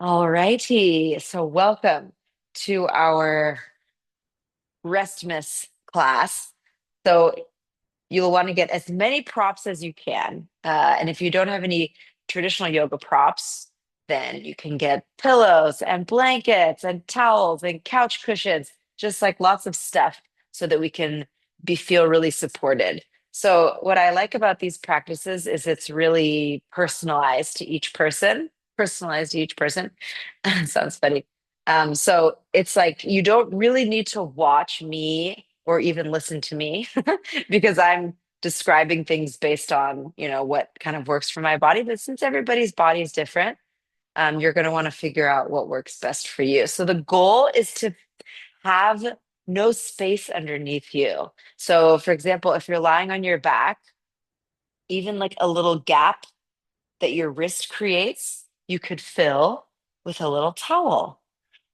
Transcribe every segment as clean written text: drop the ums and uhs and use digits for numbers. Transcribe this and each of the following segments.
All righty. So, welcome to our Restmas class. So, you'll want to get as many props as you can. And if you don't have any traditional yoga props, then you can get pillows and blankets and towels and couch cushions, just like lots of stuff so that we can feel really supported. So, what I like about these practices is it's really personalized to each person. Sounds funny. So it's like you don't really need to watch me or even listen to me because I'm describing things based on, what kind of works for my body. But since everybody's body is different, you're going to want to figure out what works best for you. So the goal is to have no space underneath you. So, for example, if you're lying on your back, even like a little gap that your wrist creates, you could fill with a little towel.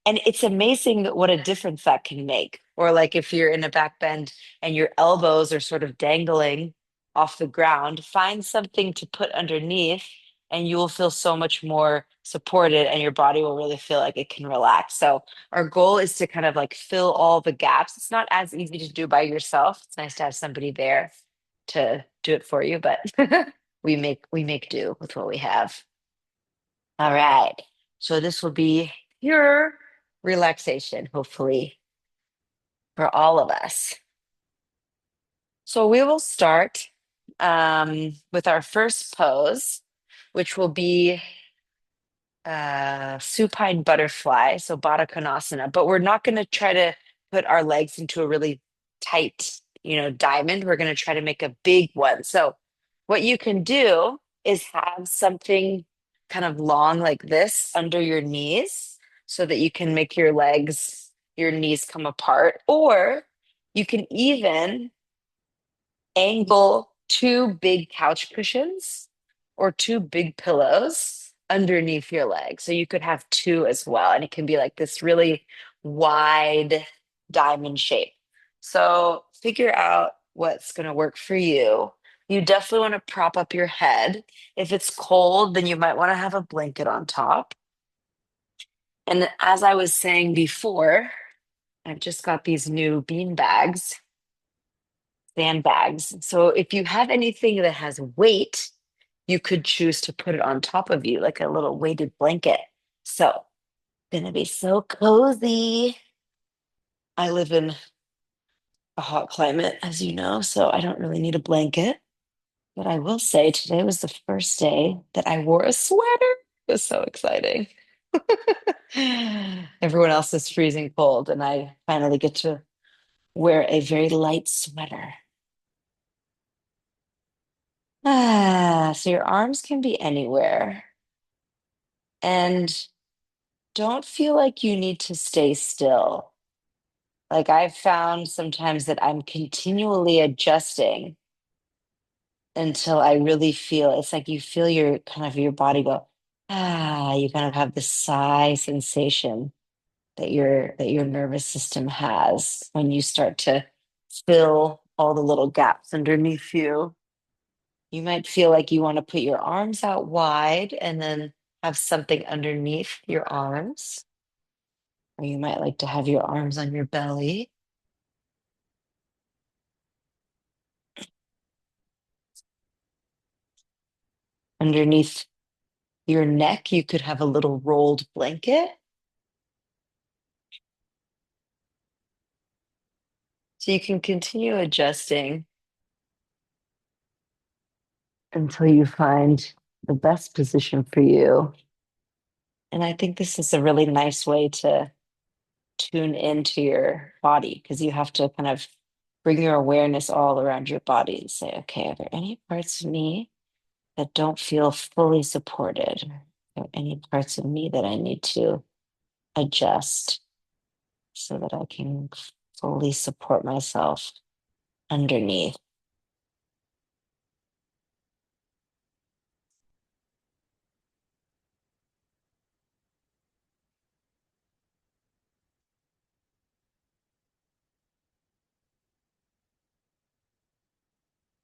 And it's amazing what a difference that can make. Or like if you're in a back bend and your elbows are sort of dangling off the ground, find something to put underneath and you will feel so much more supported and your body will really feel like it can relax. So our goal is to kind of like fill all the gaps. It's not as easy to do by yourself. It's nice to have somebody there to do it for you, but we make do with what we have. All right. So this will be pure relaxation, hopefully, for all of us. So we will start with our first pose, which will be supine butterfly, so Baddha Konasana. But we're not going to try to put our legs into a really tight, diamond. We're going to try to make a big one. So what you can do is have something kind of long like this under your knees so that you can make your knees come apart. Or you can even angle two big couch cushions or two big pillows underneath your leg. So you could have two as well. And it can be like this really wide diamond shape. So figure out what's going to work for you. You definitely want to prop up your head. If it's cold, then you might want to have a blanket on top. And as I was saying before, I've just got these new bean bags, sandbags. So if you have anything that has weight, you could choose to put it on top of you like a little weighted blanket. So, gonna be so cozy. I live in a hot climate, as you know, so I don't really need a blanket. But I will say today was the first day that I wore a sweater. It was so exciting. Everyone else is freezing cold, and I finally get to wear a very light sweater. So your arms can be anywhere. And don't feel like you need to stay still. Like I've found sometimes that I'm continually adjusting until I really feel it's like you feel your kind of your body go, you kind of have this sigh sensation that your nervous system has when you start to fill all the little gaps underneath you. You might feel like you want to put your arms out wide and then have something underneath your arms. Or you might like to have your arms on your belly. Underneath your neck, you could have a little rolled blanket. So you can continue adjusting until you find the best position for you. And I think this is a really nice way to tune into your body because you have to kind of bring your awareness all around your body and say, okay, are there any parts of me that don't feel fully supported? Are there any parts of me that I need to adjust so that I can fully support myself underneath?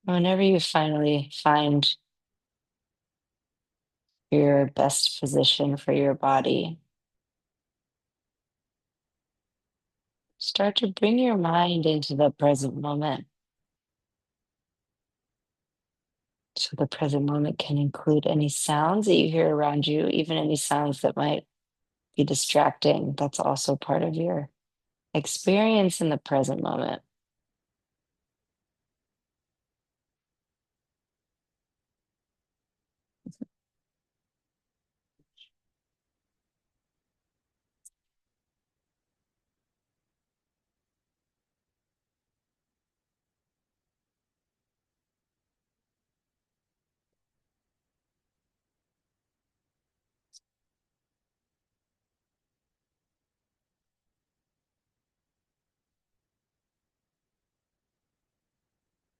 Whenever you finally find your best position for your body. Start to bring your mind into the present moment. So the present moment can include any sounds that you hear around you, even any sounds that might be distracting. That's also part of your experience in the present moment.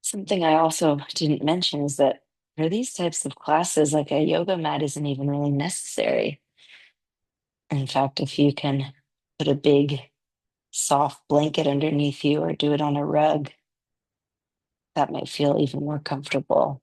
Something I also didn't mention is that for these types of classes, like a yoga mat isn't even really necessary. In fact, if you can put a big soft blanket underneath you or do it on a rug, that might feel even more comfortable.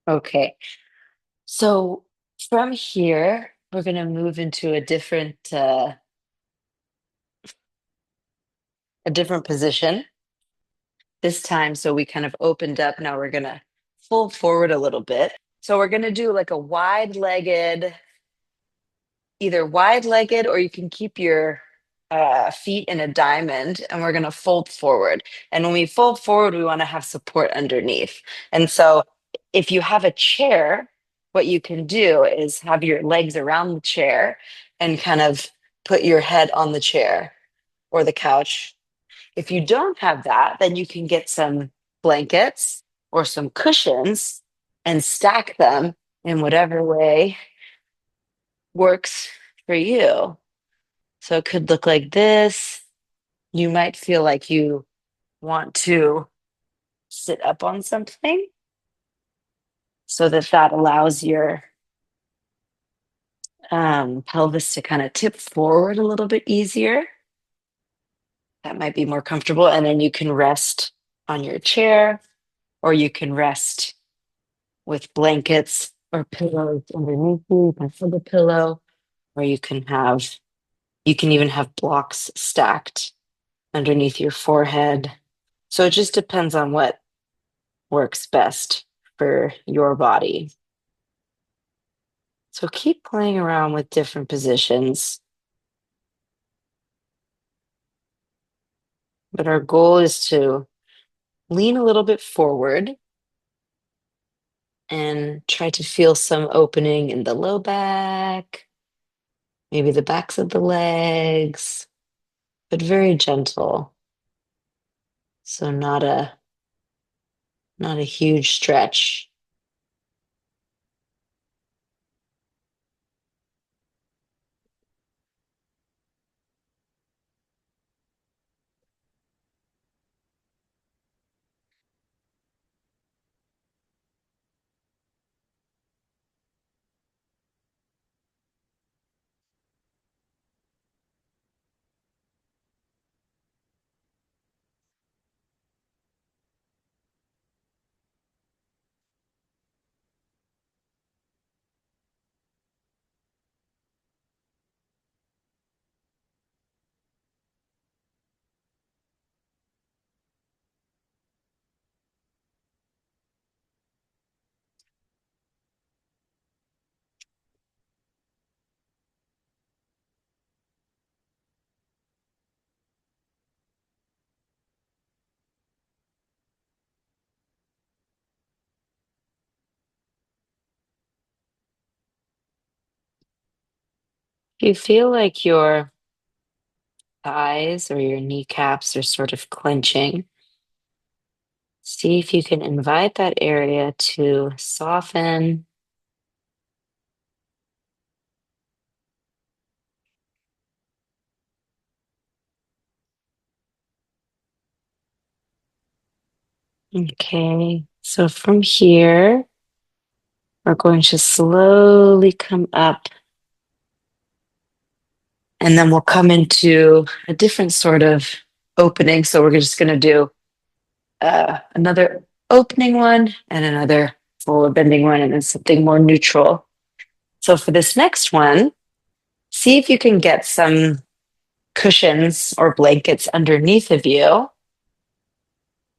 Okay. So from here, we're going to move into a different position this time. So we kind of opened up. Now we're going to fold forward a little bit. So we're going to do like a wide-legged, either wide-legged or you can keep your feet in a diamond, and we're going to fold forward. And when we fold forward, we want to have support underneath. And so if you have a chair, what you can do is have your legs around the chair and kind of put your head on the chair or the couch. If you don't have that, then you can get some blankets or some cushions and stack them in whatever way works for you. So it could look like this. You might feel like you want to sit up on something so that that allows your pelvis to kind of tip forward a little bit easier. That might be more comfortable. And then you can rest on your chair, or you can rest with blankets or pillows underneath you. You can have a pillow, or you can even have blocks stacked underneath your forehead. So it just depends on what works best for your body. So keep playing around with different positions. But our goal is to lean a little bit forward and try to feel some opening in the low back, maybe the backs of the legs, but very gentle. So not a Not a huge stretch. Do you feel like your thighs or your kneecaps are sort of clenching? See if you can invite that area to soften. Okay, so from here, we're going to slowly come up, and then we'll come into a different sort of opening. So we're just going to do another opening one and another forward bending one, and then something more neutral. So for this next one, see if you can get some cushions or blankets underneath of you.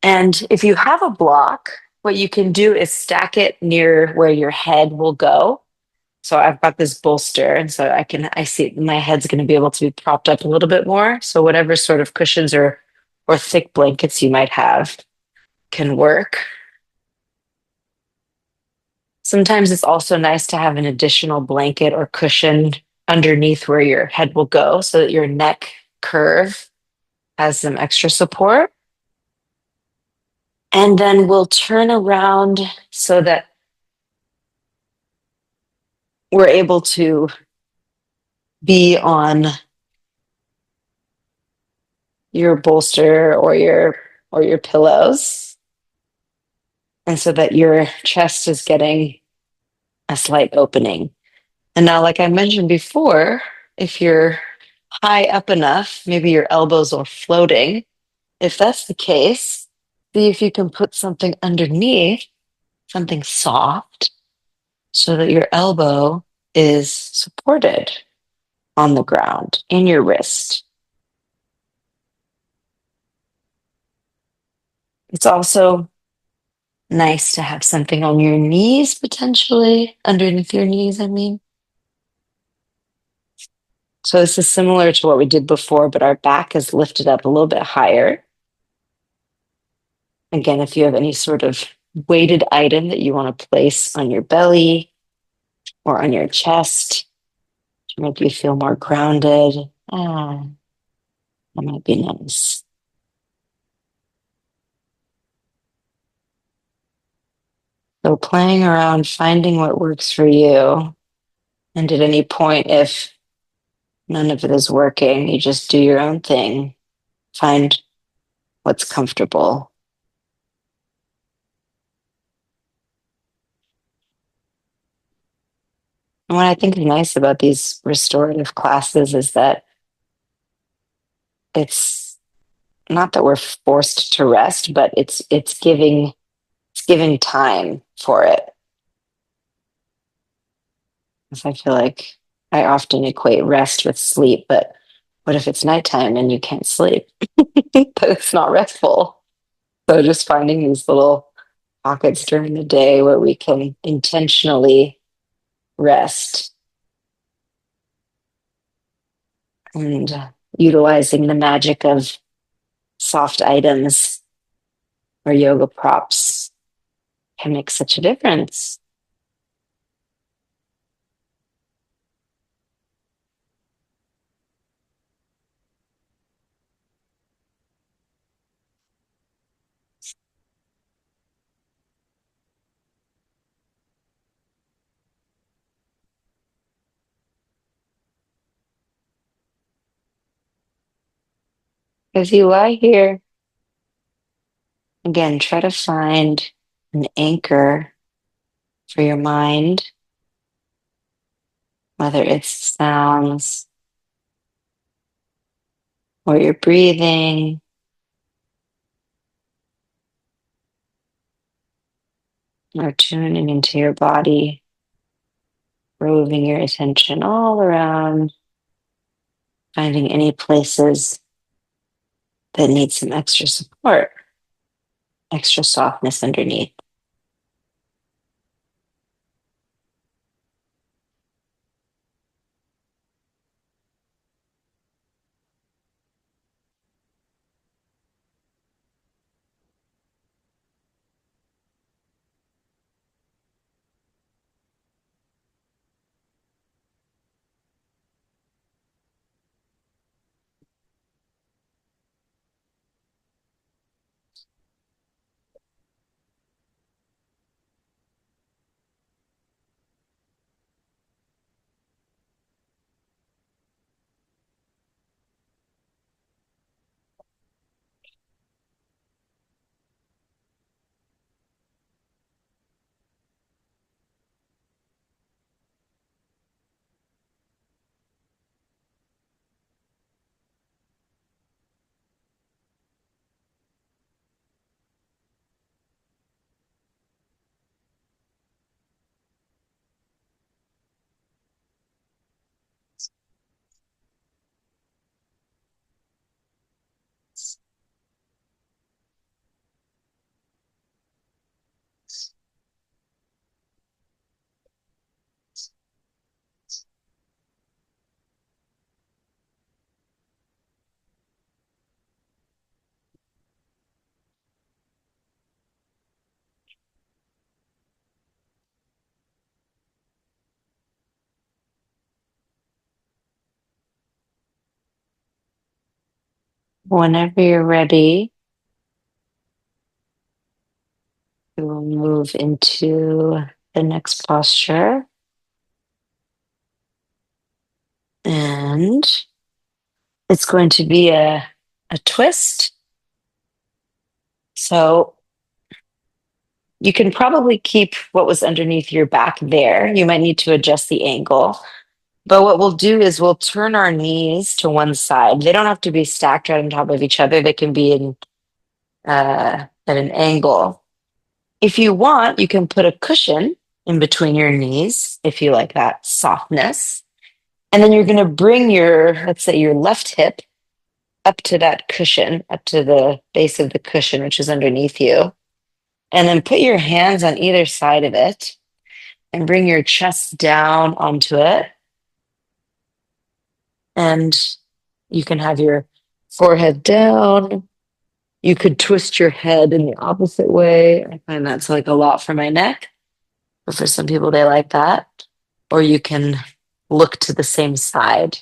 And if you have a block, what you can do is stack it near where your head will go. So I've got this bolster, and so I see my head's going to be able to be propped up a little bit more. So whatever sort of cushions or thick blankets you might have can work. Sometimes it's also nice to have an additional blanket or cushion underneath where your head will go so that your neck curve has some extra support. And then we'll turn around so that we're able to be on your bolster or your pillows, and so that your chest is getting a slight opening. And now, like I mentioned before, if you're high up enough, maybe your elbows are floating. If that's the case, see if you can put something underneath, something soft, so that your elbow is supported on the ground in your wrist. It's also nice to have something on your knees, potentially, underneath your knees, I mean. So this is similar to what we did before, but our back is lifted up a little bit higher. Again, if you have any sort of weighted item that you want to place on your belly or on your chest to make you feel more grounded, that might be nice. So playing around, finding what works for you. And at any point, if none of it is working, you just do your own thing. Find what's comfortable. And what I think is nice about these restorative classes is that it's not that we're forced to rest, but it's giving time for it. Because I feel like I often equate rest with sleep, but what if it's nighttime and you can't sleep? But it's not restful. So just finding these little pockets during the day where we can intentionally rest and utilizing the magic of soft items or yoga props can make such a difference. As you lie here, again, try to find an anchor for your mind, whether it's sounds or your breathing, or tuning into your body, roving your attention all around, finding any places that need some extra support, extra softness underneath. Whenever you're ready, we will move into the next posture. And it's going to be a twist. So you can probably keep what was underneath your back there. You might need to adjust the angle. But what we'll do is we'll turn our knees to one side. They don't have to be stacked right on top of each other. They can be at an angle. If you want, you can put a cushion in between your knees if you like that softness. And then you're going to bring your, let's say, your left hip up to that cushion, up to the base of the cushion, which is underneath you. And then put your hands on either side of it and bring your chest down onto it. And you can have your forehead down. You could twist your head in the opposite way. I find that's like a lot for my neck, but for some people, they like that. Or you can look to the same side.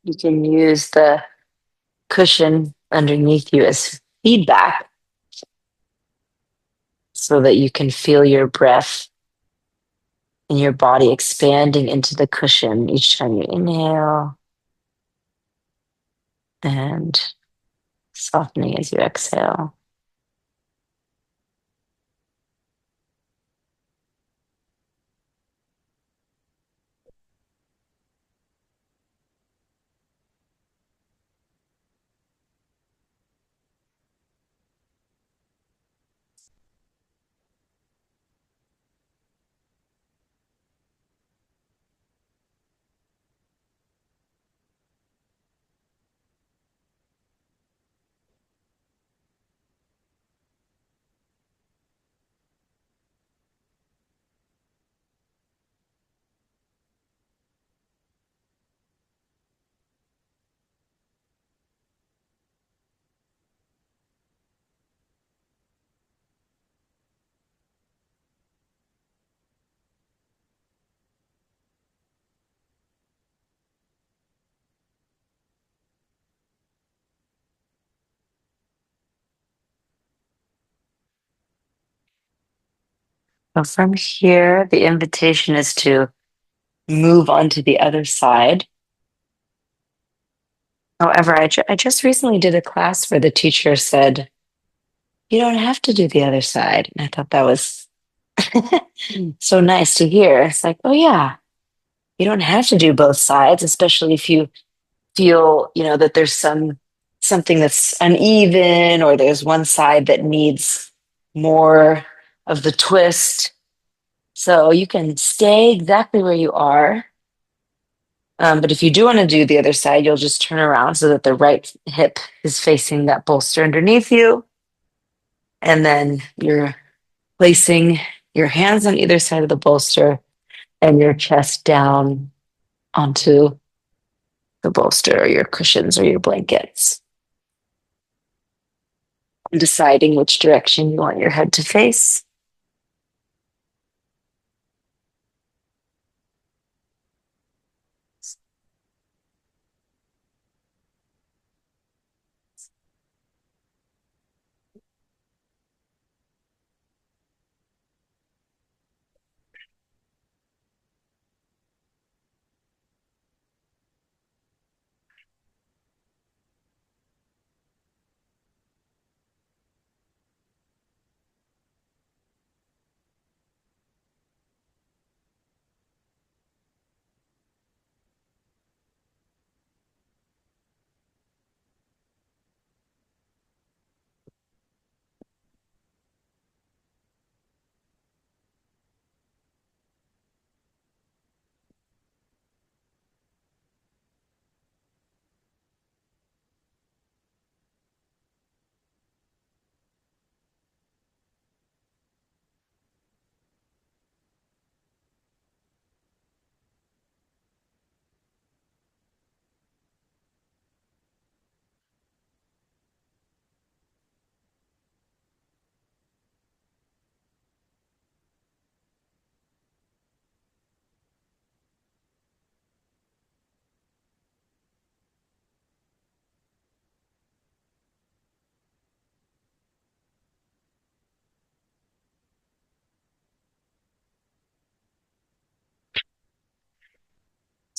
You can use the cushion underneath you as feedback so that you can feel your breath and your body expanding into the cushion each time you inhale and softening as you exhale. So from here, the invitation is to move on to the other side. However, I just recently did a class where the teacher said, you don't have to do the other side. And I thought that was so nice to hear. It's like, oh, yeah, you don't have to do both sides, especially if you feel, that there's something that's uneven or there's one side that needs more of the twist. So you can stay exactly where you are. But if you do want to do the other side, you'll just turn around so that the right hip is facing that bolster underneath you. And then you're placing your hands on either side of the bolster and your chest down onto the bolster or your cushions or your blankets. And deciding which direction you want your head to face.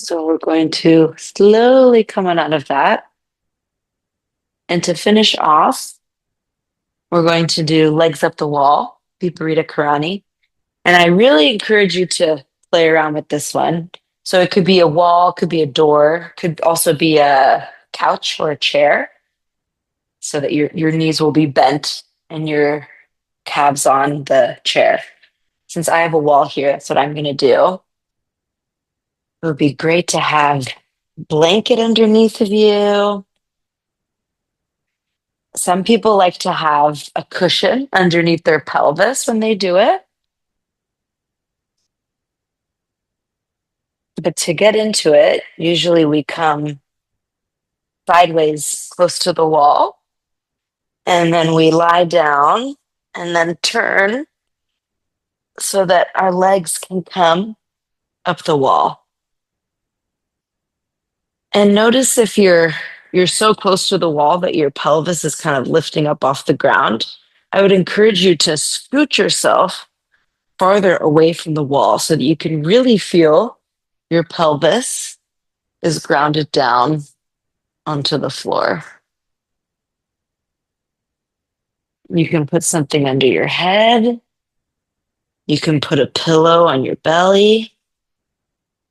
So we're going to slowly come on out of that. And to finish off, we're going to do legs up the wall, Viparita Karani. And I really encourage you to play around with this one. So it could be a wall, could be a door, could also be a couch or a chair so that your knees will be bent and your calves on the chair. Since I have a wall here, that's what I'm going to do. It would be great to have blanket underneath of you. Some people like to have a cushion underneath their pelvis when they do it. But to get into it, usually we come sideways close to the wall and then we lie down and then turn so that our legs can come up the wall. And notice if you're so close to the wall that your pelvis is kind of lifting up off the ground. I would encourage you to scoot yourself farther away from the wall so that you can really feel your pelvis is grounded down onto the floor. You can put something under your head. You can put a pillow on your belly.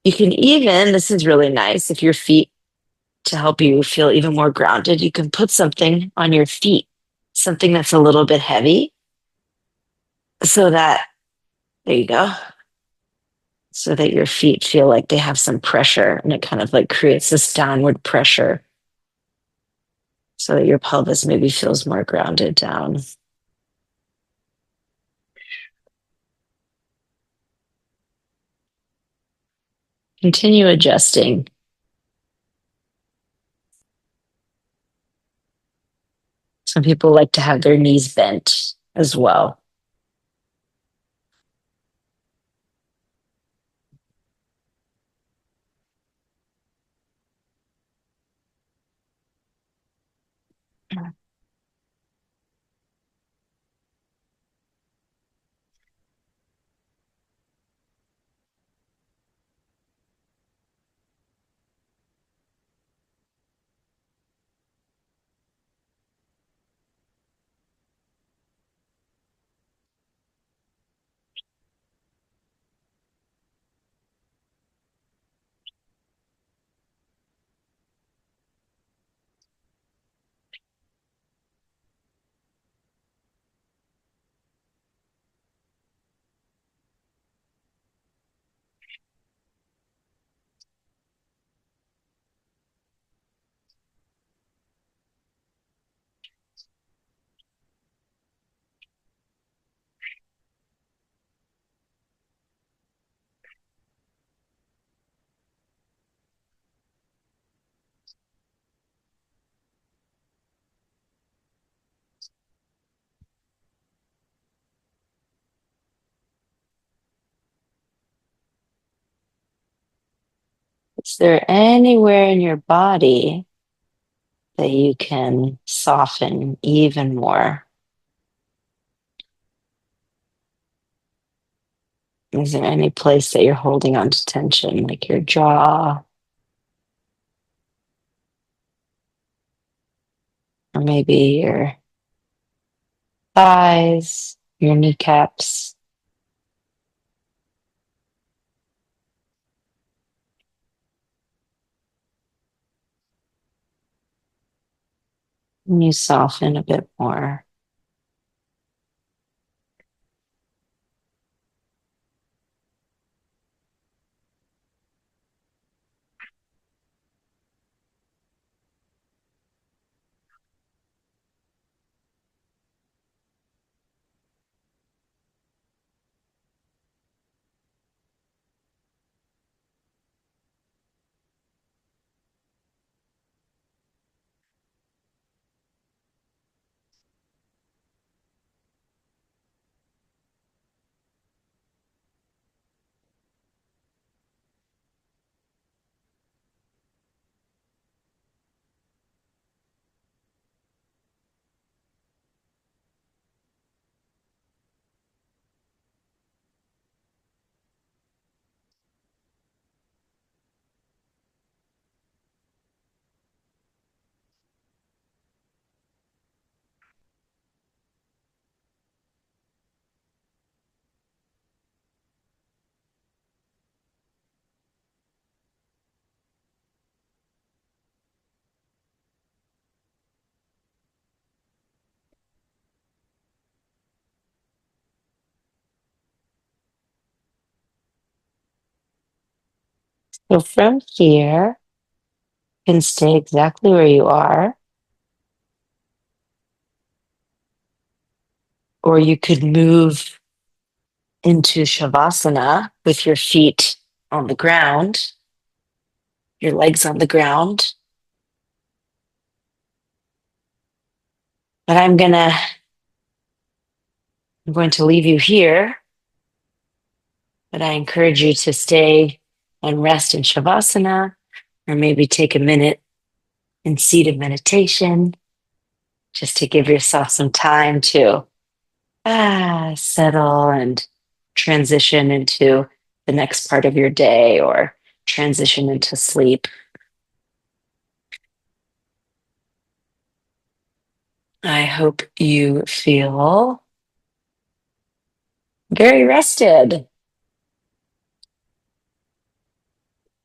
You can even, this is really nice, if your feet, to help you feel even more grounded, you can put something on your feet, something that's a little bit heavy, so that, there you go, so that your feet feel like they have some pressure and it kind of like creates this downward pressure so that your pelvis maybe feels more grounded down. Continue adjusting. Some people like to have their knees bent as well. there anywhere in your body that you can soften even more? Is there any place that you're holding on to tension, like your jaw, or maybe your thighs, your kneecaps? And you soften a bit more. So from here, you can stay exactly where you are, or you could move into Shavasana with your feet on the ground, your legs on the ground. But I'm going to leave you here, but I encourage you to stay and rest in Shavasana, or maybe take a minute in seated meditation just to give yourself some time to settle and transition into the next part of your day or transition into sleep. I hope you feel very rested.